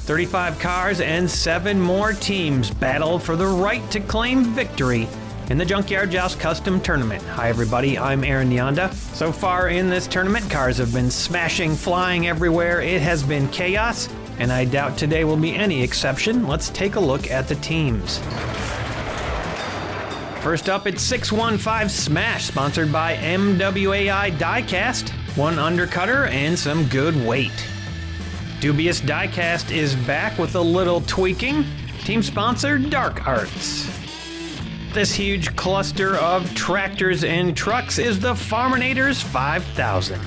35 cars and 7 more teams battle for the right to claim victory in the Junkyard Joust Custom Tournament. Hi everybody, I'm Aaron Yonda. So far in this tournament, cars have been smashing, flying everywhere. It has been chaos, and I doubt today will be any exception. Let's take a look at the teams. First up, it's 615 Smash, sponsored by MWAI Diecast, one undercutter and some good weight. Dubious Diecast is back with a little tweaking. Team sponsor, Dark Arts. This huge cluster of tractors and trucks is the Farminators 5000.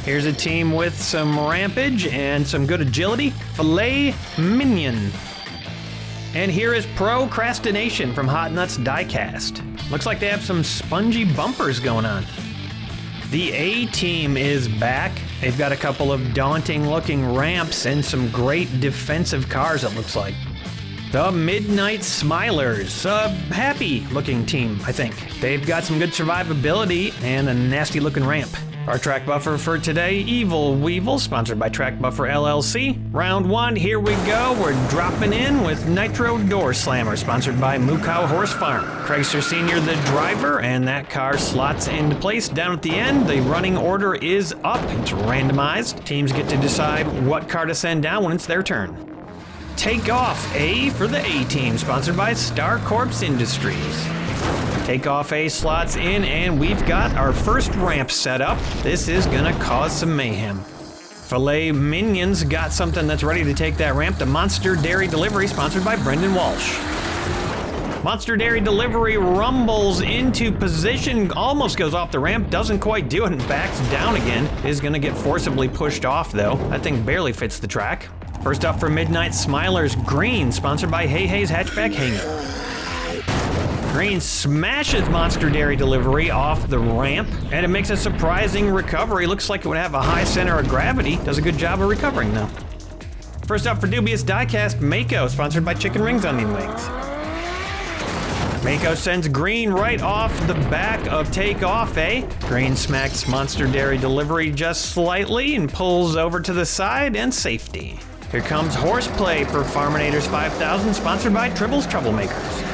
Here's a team with some rampage and some good agility, Filet Minion. And here is Procrastination from Hot Nuts Diecast. Looks like they have some spongy bumpers going on. The A-Team is back. They've got a couple of daunting looking ramps and some great defensive cars, it looks like. The Midnight Smilers, a happy looking team, I think. They've got some good survivability and a nasty looking ramp. Our track buffer for today, Evil Weevil, sponsored by Track Buffer LLC. Round 1, here we go. We're dropping in with Nitro Door Slammer, sponsored by Moo Cow Horse Farm. Craigster Sr., the driver, and that car slots into place. Down at the end, the running order is up. It's randomized. Teams get to decide what car to send down when it's their turn. Take Off A for the A-Team, sponsored by Star Corps Industries. Take Off A slots in, and we've got our first ramp set up. This is gonna cause some mayhem. Filet Minions got something that's ready to take that ramp. The Monster Dairy Delivery, sponsored by Brendan Walsh. Monster Dairy Delivery rumbles into position, almost goes off the ramp, doesn't quite do it, and backs down again. Is gonna get forcibly pushed off though. That thing barely fits the track. First up for Midnight Smilers, Green, sponsored by Hey Hey's Hatchback Hangar. Green smashes Monster Dairy Delivery off the ramp, and it makes a surprising recovery. Looks like it would have a high center of gravity. Does a good job of recovering though. First up for Dubious Diecast, Maisto, sponsored by Chicken Rings Onion Wings. Maisto sends Green right off the back of Take Off A. Green smacks Monster Dairy Delivery just slightly and pulls over to the side and safety. Here comes Horseplay for Farminators 5000, sponsored by Tribble's Troublemakers.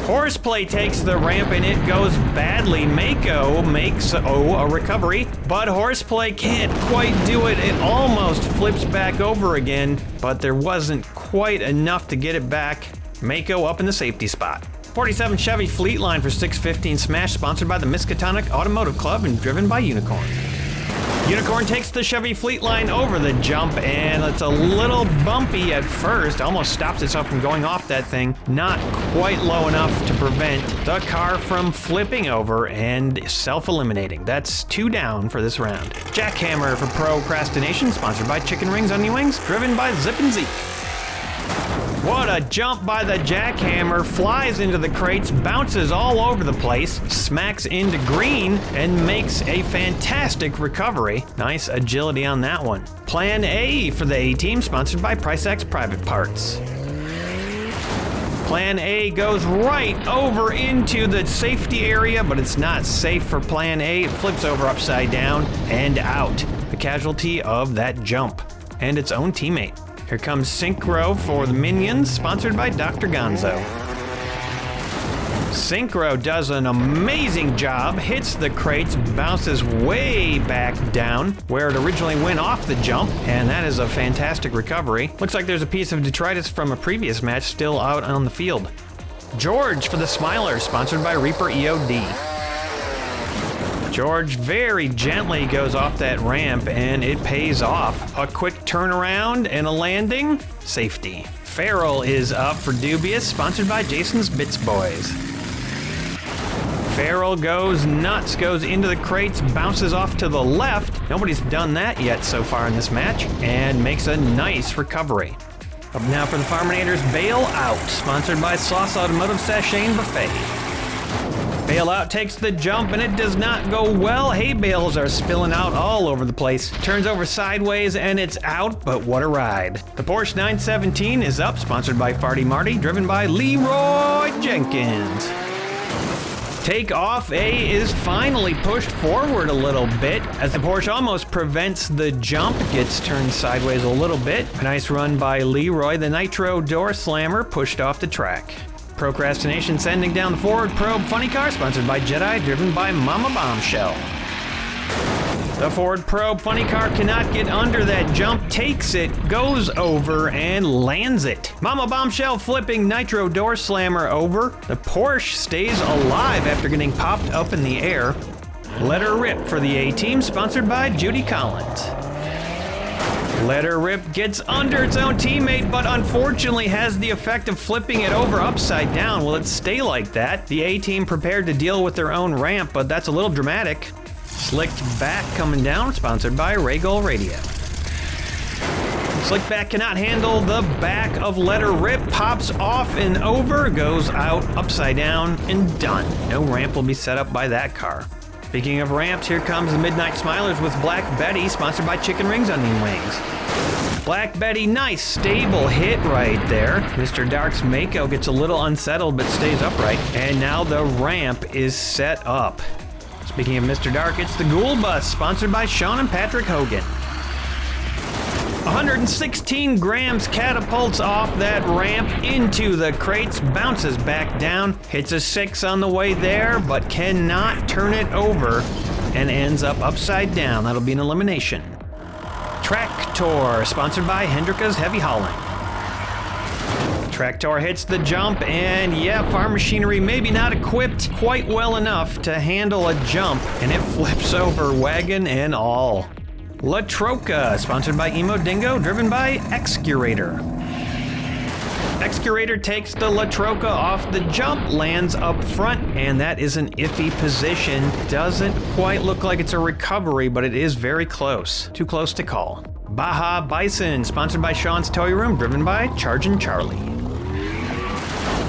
Horseplay takes the ramp and it goes badly. Maisto makes a recovery, but Horseplay can't quite do it. It almost flips back over again, but there wasn't quite enough to get it back. Maisto up in the safety spot. 47 Chevy Fleetline for 615 Smash, sponsored by the Miskatonic Automotive Club and driven by Unicorn. Unicorn takes the Chevy Fleetline over the jump, and it's a little bumpy at first. Almost stops itself from going off that thing. Not quite low enough to prevent the car from flipping over and self-eliminating. That's 2 down for this round. Jackhammer for Procrastination, sponsored by Chicken Rings Onion Wings, driven by Zip and Zeke. What a jump by the Jackhammer, flies into the crates, bounces all over the place, smacks into Green, and makes a fantastic recovery. Nice agility on that one. Plan A for the A-Team, sponsored by PriceX Private Parts. Plan A goes right over into the safety area, but it's not safe for Plan A. It flips over upside down and out. The casualty of that jump and its own teammate. Here comes Synchro for the Minions, sponsored by Dr. Gonzo. Synchro does an amazing job, hits the crates, bounces way back down where it originally went off the jump, and that is a fantastic recovery. Looks like there's a piece of detritus from a previous match still out on the field. George for the Smiler, sponsored by Reaper EOD. George very gently goes off that ramp, and it pays off. A quick turnaround and a landing, safety. Farrell is up for Dubious, sponsored by Jason's Bits Boys. Farrell goes nuts, goes into the crates, bounces off to the left. Nobody's done that yet so far in this match, and makes a nice recovery. Up now for the Farminators, Bail Out, sponsored by Sauce Automotive Sachet and Buffet. Bailout takes the jump, and it does not go well. Hay bales are spilling out all over the place. Turns over sideways, and it's out, but what a ride. The Porsche 917 is up, sponsored by Farty Marty, driven by Leroy Jenkins. Takeoff A is finally pushed forward a little bit as the Porsche almost prevents the jump, gets turned sideways a little bit. A nice run by Leroy, the Nitro door slammer pushed off the track. Procrastination sending down the forward probe funny car, sponsored by Jedi, driven by Mama Bombshell. The Ford Probe funny car cannot get under that jump, takes it, goes over, and lands it. Mama Bombshell flipping Nitro door slammer over. The Porsche stays alive after getting popped up in the air. Let Her Rip for the A-Team, sponsored by Judy Collins. Let Her Rip gets under its own teammate, but unfortunately has the effect of flipping it over upside down. Will it stay like that? The A-Team prepared to deal with their own ramp, but that's a little dramatic. Slicked Back coming down, sponsored by Regal Radio. Slick Back cannot handle the back of Let Her Rip, pops off and over, goes out upside down, and done. No ramp will be set up by that car. Speaking of ramps, here comes the Midnight Smilers with Black Betty, sponsored by Chicken Rings Onion Wings. Black Betty, nice stable hit right there. Mr. Dark's Mako gets a little unsettled but stays upright. And now the ramp is set up. Speaking of Mr. Dark, it's the Ghoul Bus, sponsored by Sean and Patrick Hogan. 116 grams catapults off that ramp into the crates, bounces back down, hits a 6 on the way there, but cannot turn it over, and ends up upside down. That'll be an elimination. Tractor, sponsored by Hendrika's Heavy Hauling. Tractor hits the jump, and yeah, farm machinery maybe not equipped quite well enough to handle a jump, and it flips over wagon and all. La Troca, sponsored by Emo Dingo, driven by Excurator. Excurator takes the La Troca off the jump, lands up front, and that is an iffy position. Doesn't quite look like it's a recovery, but it is very close. Too close to call. Baja Bison, sponsored by Sean's Toy Room, driven by Chargin' Charlie.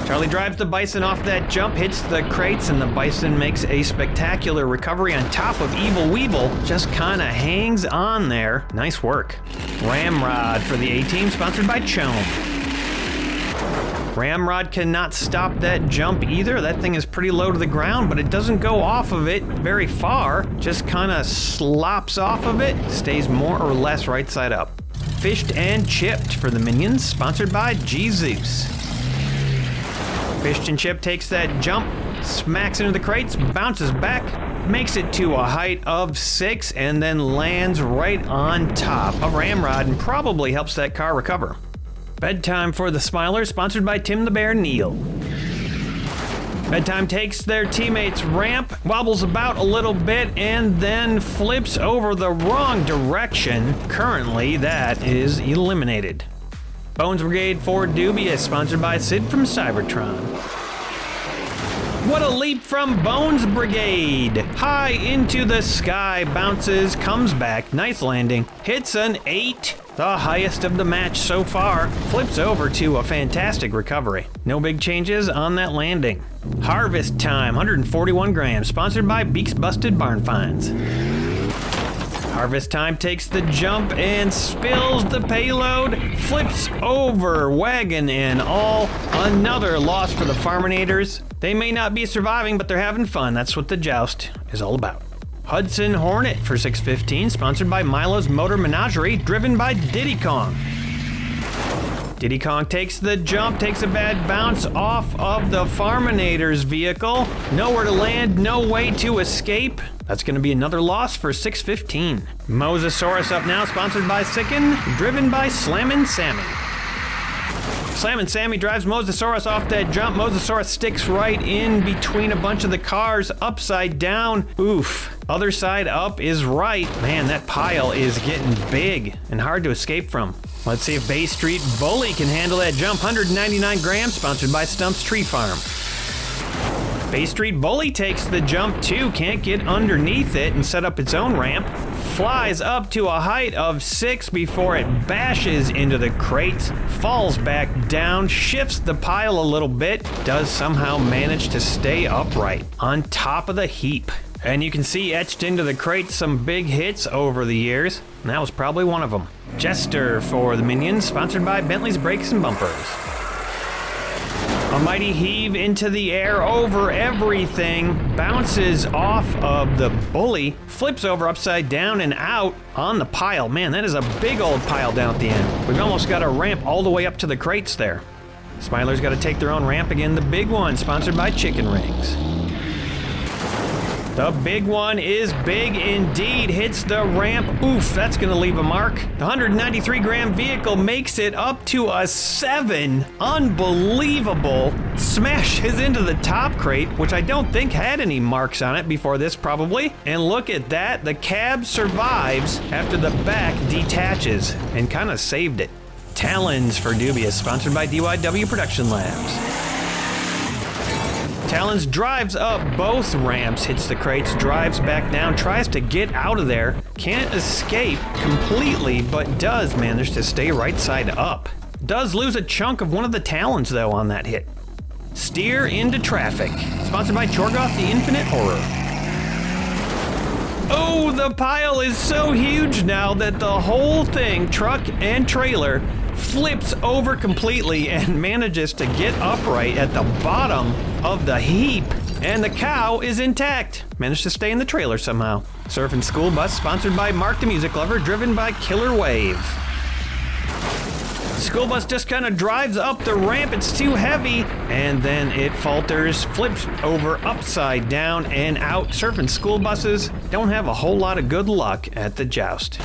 Charlie drives the Bison off that jump, hits the crates, and the Bison makes a spectacular recovery on top of Evil Weevil. Just kind of hangs on there. Nice work. Ramrod for the A-Team, sponsored by Chome. Ramrod cannot stop that jump either. That thing is pretty low to the ground, but it doesn't go off of it very far. Just kind of slops off of it, stays more or less right side up. Fished and Chipped for the Minions, sponsored by Jesus. Fished and Chip takes that jump, smacks into the crates, bounces back, makes it to a height of 6, and then lands right on top of Ramrod and probably helps that car recover. Bedtime for the Smilers, sponsored by Tim the Bear Neal. Bedtime takes their teammate's ramp, wobbles about a little bit, and then flips over the wrong direction. Currently, that is eliminated. Bones Brigade for Dubious, sponsored by Sid from Cybertron. What a leap from Bones Brigade! High into the sky, bounces, comes back, nice landing, hits an 8, the highest of the match so far, flips over to a fantastic recovery. No big changes on that landing. Harvest Time, 141 grams, sponsored by Beaks Busted Barn Finds. Harvest Time takes the jump and spills the payload, flips over wagon and all. Another loss for the Farminators. They may not be surviving, but they're having fun. That's what the joust is all about. Hudson Hornet for 615, sponsored by Milo's Motor Menagerie, driven by Diddy Kong. Diddy Kong takes the jump, takes a bad bounce off of the Farminator's vehicle. Nowhere to land, no way to escape. That's going to be another loss for 615. Mosasaurus up now, sponsored by Sicken, driven by Slammin' Sammy. Slammin' Sammy drives Mosasaurus off that jump. Mosasaurus sticks right in between a bunch of the cars, upside down. Oof. Other side up is right. Man, that pile is getting big and hard to escape from. Let's see if Bay Street Bully can handle that jump. 199 grams, sponsored by Stump's Tree Farm. Bay Street Bully takes the jump too, can't get underneath it and set up its own ramp. Flies up to a height of 6 before it bashes into the crates, falls back down, shifts the pile a little bit, does somehow manage to stay upright on top of the heap. And you can see etched into the crates some big hits over the years, and that was probably one of them. Jester for the Minions, sponsored by Bentley's Brakes and Bumpers. A mighty heave into the air over everything, bounces off of the bully, flips over upside down and out on the pile. Man, that is a big old pile down at the end. We've almost got a ramp all the way up to the crates there. Smiler's got to take their own ramp again. The big one, sponsored by Chicken Rings. The big one is big indeed, hits the ramp. Oof, that's gonna leave a mark. The 193-gram vehicle makes it up to a 7. Unbelievable. Smashes into the top crate, which I don't think had any marks on it before this probably. And look at that, the cab survives after the back detaches and kind of saved it. Talons for Dubious, sponsored by DYW Production Labs. Talons drives up both ramps, hits the crates, drives back down, tries to get out of there. Can't escape completely, but does manage to stay right side up. Does lose a chunk of one of the Talons though on that hit. Steer into Traffic, sponsored by Chorgoth the Infinite Horror. Oh, the pile is so huge now that the whole thing, truck and trailer, flips over completely and manages to get upright at the bottom of the heap. And the cow is intact. Managed to stay in the trailer somehow. Surfing School Bus, sponsored by Mark the Music Lover, driven by Killer Wave. School bus just kind of drives up the ramp, it's too heavy, and then it falters, flips over upside down and out. Surfing school buses don't have a whole lot of good luck at the joust.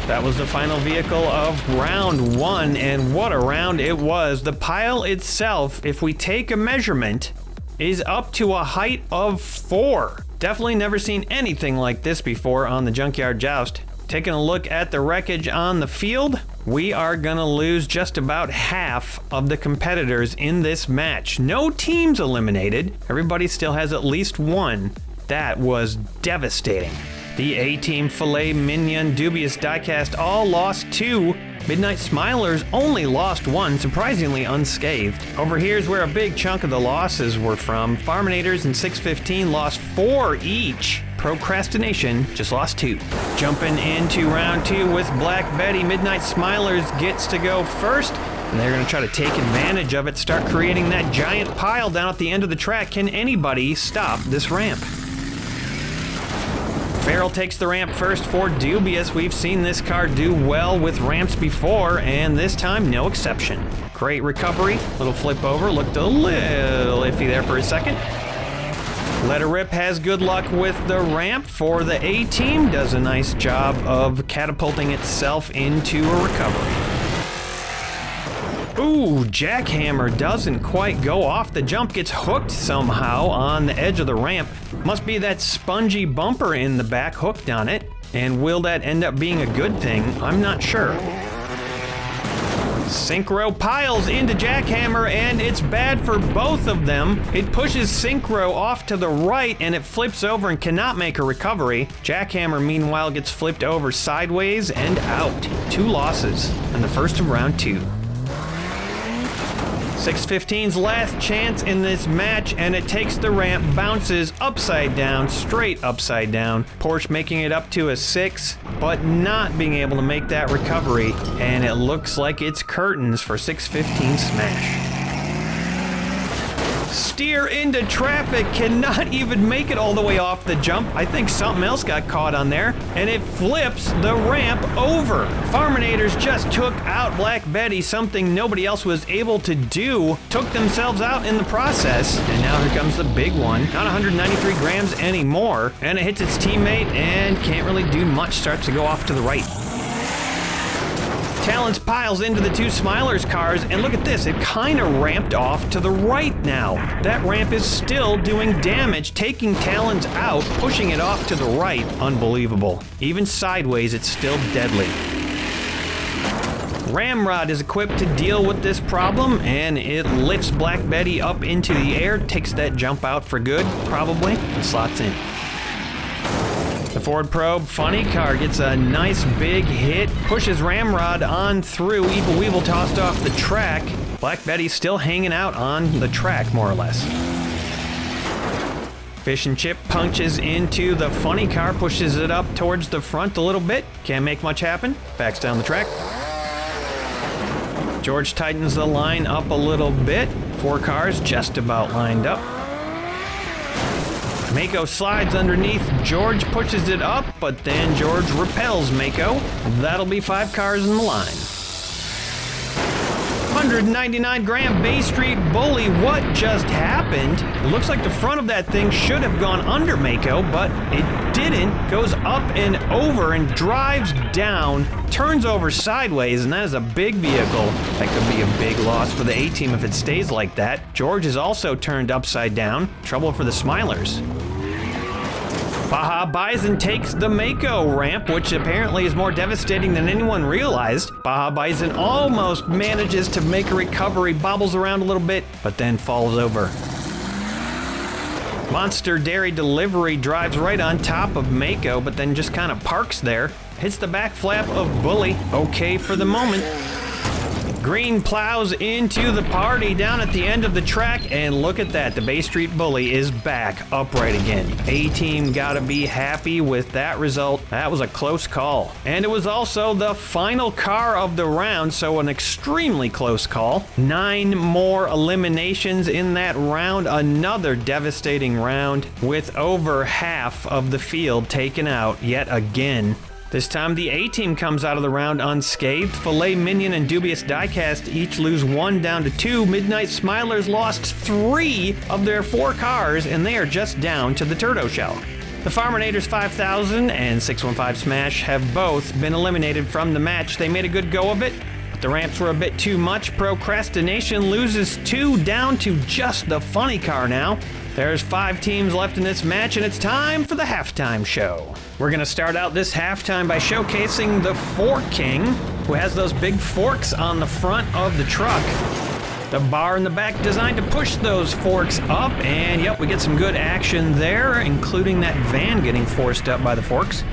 That was the final vehicle of round 1, and what a round it was. The pile itself, if we take a measurement, is up to a height of 4. Definitely never seen anything like this before on the Junkyard Joust. Taking a look at the wreckage on the field, we are gonna lose just about half of the competitors in this match. No teams eliminated. Everybody still has at least one. That was devastating. The A-Team, Filet, Minion, Dubious, Diecast all lost 2. Midnight Smilers only lost 1, surprisingly unscathed. Over here's where a big chunk of the losses were from. Farminators and 615 lost 4 each. Procrastination just lost 2. Jumping into round 2 with Black Betty, Midnight Smilers gets to go first. And they're going to try to take advantage of it, start creating that giant pile down at the end of the track. Can anybody stop this ramp? Farrell takes the ramp first for Dubious. We've seen this car do well with ramps before, and this time no exception. Great recovery, little flip over, looked a little iffy there for a second. Let Her Rip has good luck with the ramp for the A-Team, does a nice job of catapulting itself into a recovery. Ooh, Jackhammer doesn't quite go off the jump, gets hooked somehow on the edge of the ramp. Must be that spongy bumper in the back hooked on it. And will that end up being a good thing? I'm not sure. Synchro piles into Jackhammer and it's bad for both of them. It pushes Synchro off to the right and it flips over and cannot make a recovery. Jackhammer meanwhile gets flipped over sideways and out. 2 losses in the first of round 2. 615's last chance in this match, and it takes the ramp, bounces upside down, straight upside down. Porsche making it up to a 6, but not being able to make that recovery, and it looks like it's curtains for 615 smash. Steer into Traffic, cannot even make it all the way off the jump. I think something else got caught on there, and it flips the ramp over. Farminators just took out Black Betty, something nobody else was able to do. Took themselves out in the process, and now here comes the big one. Not 193 grams anymore, and it hits its teammate and can't really do much. Starts to go off to the right. Talons piles into the 2 Smilers cars, and look at this, it kind of ramped off to the right now. That ramp is still doing damage, taking Talons out, pushing it off to the right. Unbelievable. Even sideways, it's still deadly. Ramrod is equipped to deal with this problem, and it lifts Black Betty up into the air, takes that jump out for good, probably, and slots in. The Ford Probe Funny Car gets a nice big hit, pushes Ramrod on through, Evil Weevil tossed off the track. Black Betty's still hanging out on the track, more or less. Fish and Chip punches into the Funny Car, pushes it up towards the front a little bit. Can't make much happen, backs down the track. George tightens the line up a little bit. 4 cars just about lined up. Mako slides underneath, George pushes it up, but then George repels Mako. That'll be 5 cars in the line. 199 gram Bay Street Bully, what just happened? It looks like the front of that thing should have gone under Mako, but it didn't. Goes up and over and drives down, turns over sideways, and that is a big vehicle. That could be a big loss for the A-team if it stays like that. George is also turned upside down. Trouble for the Smilers. Baja Bison takes the Mako ramp, which apparently is more devastating than anyone realized. Baja Bison almost manages to make a recovery, bobbles around a little bit, but then falls over. Monster Dairy Delivery drives right on top of Mako, but then just kind of parks there. Hits the back flap of Bully, okay for the moment. Green plows into the party down at the end of the track, and look at that, the Bay Street Bully is back upright again. A-team gotta be happy with that result. That was a close call. And it was also the final car of the round, so an extremely close call. 9 more eliminations in that round, another devastating round with over half of the field taken out yet again. This time the A-team comes out of the round unscathed. Filet Minion and Dubious Diecast each lose 1 down to 2. Midnight Smilers lost 3 of their 4 cars, and they are just down to the Turbo Shell. The Farminators 5000 and 615 Smash have both been eliminated from the match. They made a good go of it, but the ramps were a bit too much. Procrastination loses 2 down to just the funny car now. There's 5 teams left in this match, and it's time for the halftime show. We're gonna start out this halftime by showcasing the Fork King, who has those big forks on the front of the truck. The bar in the back designed to push those forks up, and yep, we get some good action there, including that van getting forced up by the forks.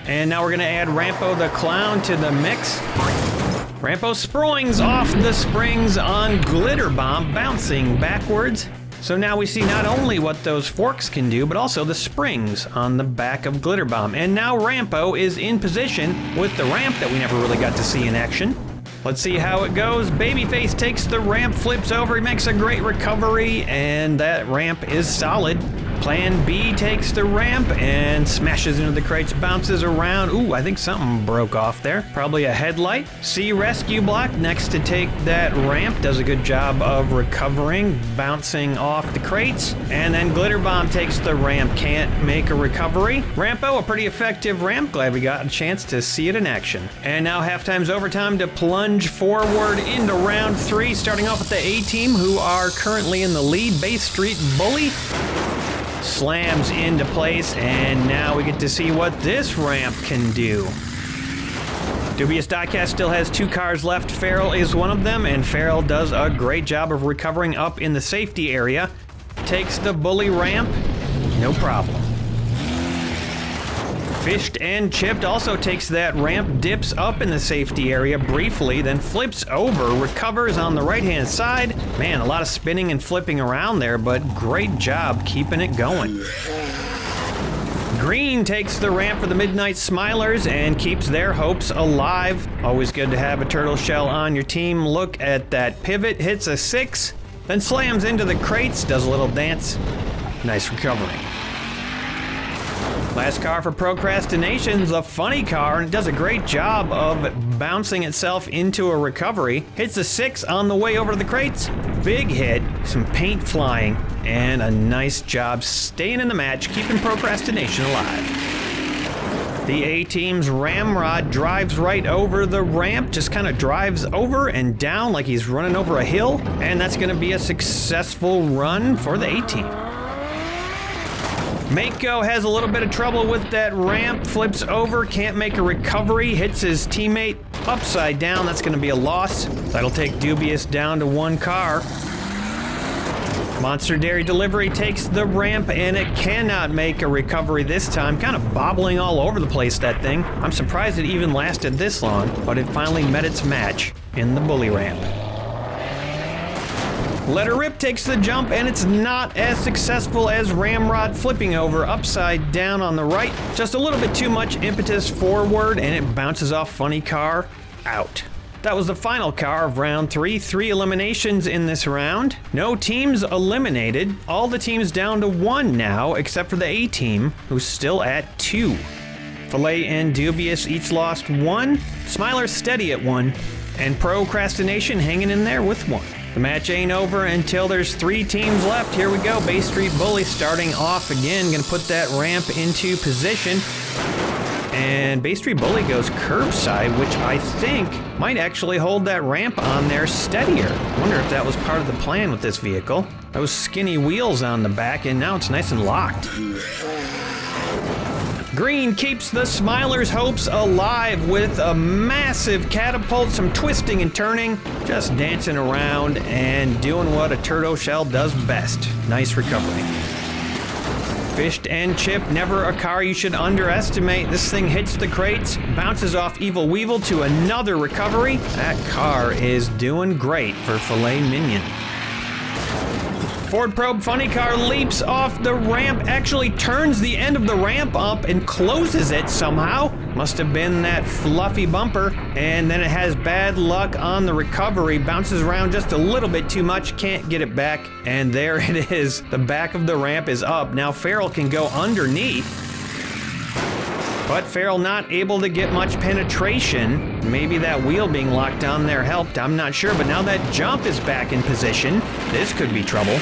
And now we're gonna add Rampo the Clown to the mix. Rampo springs off the springs on Glitter Bomb, bouncing backwards. So now we see not only what those forks can do, but also the springs on the back of Glitter Bomb. And now Rampo is in position with the ramp that we never really got to see in action. Let's see how it goes. Babyface takes the ramp, flips over, he makes a great recovery, and that ramp is solid. Plan B takes the ramp and smashes into the crates, bounces around. Ooh, I think something broke off there. Probably a headlight. C Rescue Block next to take that ramp, does a good job of recovering, bouncing off the crates. And then Glitter Bomb takes the ramp, can't make a recovery. Rampo, a pretty effective ramp. Glad we got a chance to see it in action. And now halftime's overtime to plunge forward into round 3, starting off with the A-team, who are currently in the lead. Bay Street Bully slams into place, and now we get to see what this ramp can do. Dubious Diecast still has 2 cars left. Farrell is one of them, and Farrell does a great job of recovering up in the safety area. Takes the Bully ramp, no problem. Fished and Chipped also takes that ramp, dips up in the safety area briefly, then flips over, recovers on the right-hand side. Man, a lot of spinning and flipping around there, but great job keeping it going. Green takes the ramp for the Midnight Smilers and keeps their hopes alive. Always good to have a turtle shell on your team. Look at that pivot, hits a 6, then slams into the crates, does a little dance. Nice recovery. Last car for Procrastination's a funny car, and it does a great job of bouncing itself into a recovery. Hits a 6 on the way over to the crates. Big hit, some paint flying, and a nice job staying in the match, keeping Procrastination alive. The A-team's Ramrod drives right over the ramp, just kind of drives over and down like he's running over a hill, and that's going to be a successful run for the A-team. Mako has a little bit of trouble with that ramp, flips over, can't make a recovery, hits his teammate upside down. That's going to be a loss. That'll take Dubious down to 1 car. Monster Dairy Delivery takes the ramp, and it cannot make a recovery this time. Kind of bobbling all over the place, that thing. I'm surprised it even lasted this long, but it finally met its match in the Bully ramp. Let Her Rip takes the jump, and it's not as successful as Ramrod, flipping over upside down on the right. Just a little bit too much impetus forward, and it bounces off Funny Car out. That was the final car of round 3. 3 eliminations in this round. No teams eliminated. All the teams down to 1 now, except for the A team, who's still at 2. Filet and Dubious each lost 1. Smiler steady at 1. And Procrastination hanging in there with 1. The match ain't over until there's 3 teams left. Here we go. Bay Street Bully starting off again. Gonna put that ramp into position. And Bay Street Bully goes curbside, which I think might actually hold that ramp on there steadier. I wonder if that was part of the plan with this vehicle. Those skinny wheels on the back, and now it's nice and locked. Green keeps the Smilers' hopes alive with a massive catapult, some twisting and turning, just dancing around and doing what a turtle shell does best. Nice recovery. Fished and Chip, never a car you should underestimate. This thing hits the crates, bounces off Evil Weevil to another recovery. That car is doing great for Filet Minion. Ford Probe Funny Car leaps off the ramp, actually turns the end of the ramp up and closes it somehow. Must have been that fluffy bumper. And then it has bad luck on the recovery, bounces around just a little bit too much, can't get it back. And there it is. The back of the ramp is up. Now Farrell can go underneath. But Farrell not able to get much penetration. Maybe that wheel being locked on there helped, I'm not sure. But now that jump is back in position. This could be trouble.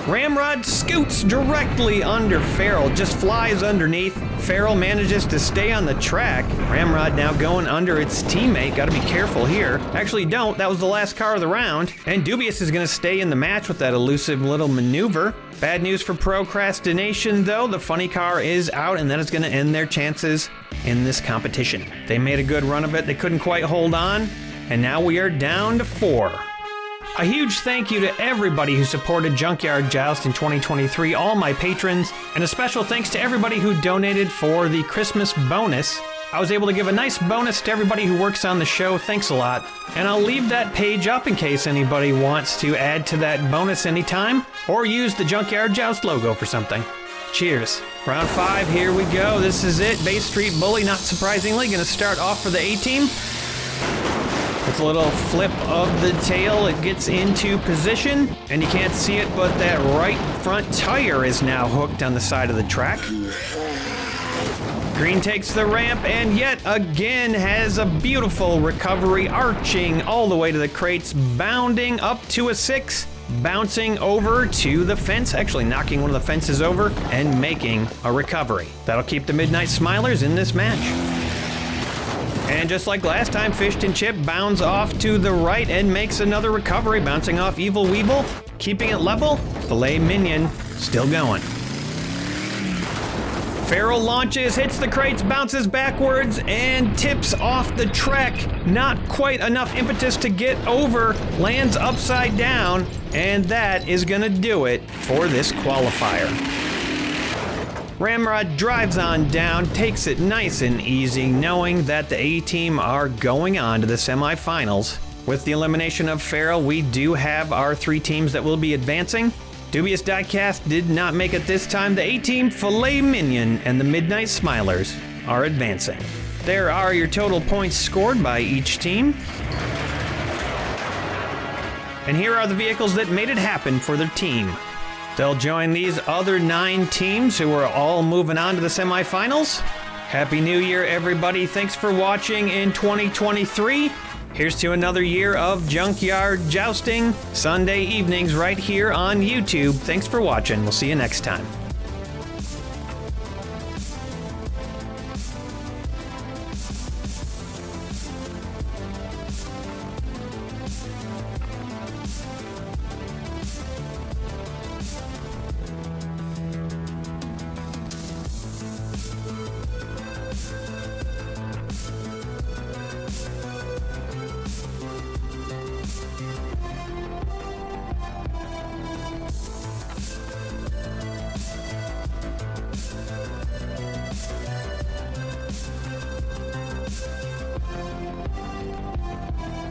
Ramrod scoots directly under Farrell, just flies underneath. Farrell manages to stay on the track. Ramrod now going under its teammate. Gotta be careful here. Actually don't, that was the last car of the round. And Dubious is gonna stay in the match with that elusive little maneuver. Bad news for Procrastination though, the funny car is out and that is gonna end their chances in this competition. They made a good run of it, they couldn't quite hold on, and now we are down to 4. A huge thank you to everybody who supported Junkyard Joust in 2023, all my patrons, and a special thanks to everybody who donated for the Christmas bonus. I was able to give a nice bonus to everybody who works on the show, thanks a lot. And I'll leave that page up in case anybody wants to add to that bonus anytime, or use the Junkyard Joust logo for something. Cheers. Round 5, here we go, this is it. Bay Street Bully, not surprisingly, gonna start off for the A-team. With a little flip of the tail, it gets into position, and you can't see it, but that right front tire is now hooked on the side of the track. Green takes the ramp, and yet again has a beautiful recovery, arching all the way to the crates, bounding up to a 6, bouncing over to the fence, actually knocking one of the fences over, and making a recovery. That'll keep the Midnight Smilers in this match. And just like last time, Fished and Chip bounds off to the right and makes another recovery, bouncing off Evil Weevil, keeping it level. Filet Minion still going. Farrell launches, hits the crates, bounces backwards, and tips off the track. Not quite enough impetus to get over, lands upside down, and that is gonna do it for this qualifier. Ramrod drives on down, takes it nice and easy, knowing that the A-team are going on to the semifinals. With the elimination of Farrell, we do have our 3 teams that will be advancing. Dubious Diecast did not make it this time. The A-team, Filet Minion, and the Midnight Smilers are advancing. There are your total points scored by each team. And here are the vehicles that made it happen for their team. They'll join these other 9 teams who are all moving on to the semifinals. Happy New Year, everybody. Thanks for watching in 2023. Here's to another year of Junkyard Jousting, Sunday evenings right here on YouTube. Thanks for watching. We'll see you next time.